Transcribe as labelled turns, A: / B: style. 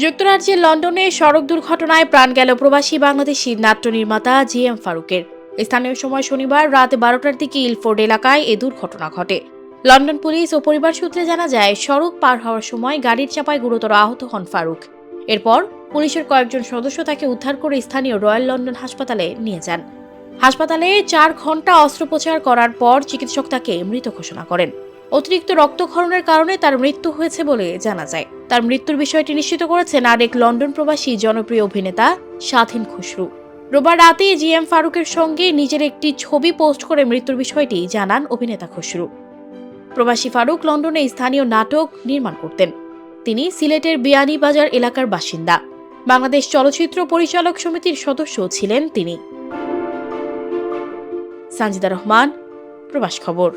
A: যুক্তরাজ্যের লন্ডনে সড়ক দুর্ঘটনায় প্রাণ গেল প্রবাসী বাংলাদেশি নাট্য নির্মাতা জিএম ফারুকের। স্থানীয় সময় শনিবার রাত 12টার দিকে ইলফোর্ড এলাকায় এ দুর্ঘটনা ঘটে। লন্ডন পুলিশ ও পরিবার সূত্রে জানা যায়, সড়ক পার হওয়ার সময় গাড়ির চাপায় গুরুতর আহত হন ফারুক। এরপর পুলিশের কয়েকজন সদস্য তাকে উদ্ধার করে স্থানীয় রয়্যাল লন্ডন হাসপাতালে নিয়ে যান। হাসপাতালে 4 ঘণ্টা অস্ত্রোপচার করার পর চিকিৎসক তাকে মৃত ঘোষণা করেন। অতিরিক্ত রক্তক্ষরণের কারণে তার মৃত্যু হয়েছে বলে জানা যায়। তার মৃত্যুর বিষয়টি নিশ্চিত করেছেন আরেক লন্ডন প্রবাসী জনপ্রিয় অভিনেতা স্বাধীন খসরু। রোববার রাতে জিএম ফারুকের সঙ্গে নিজের একটি ছবি পোস্ট করে মৃত্যুর বিষয়টি জানান অভিনেতা খসরু। প্রবাসী ফারুক লন্ডনে স্থানীয় নাটক নির্মাণ করতেন। তিনি সিলেটের বিয়ানীবাজার এলাকার বাসিন্দা। বাংলাদেশ চলচ্চিত্র পরিচালক সমিতির সদস্য ছিলেন তিনি। সানজিদা রহমান, প্রবাস খবর।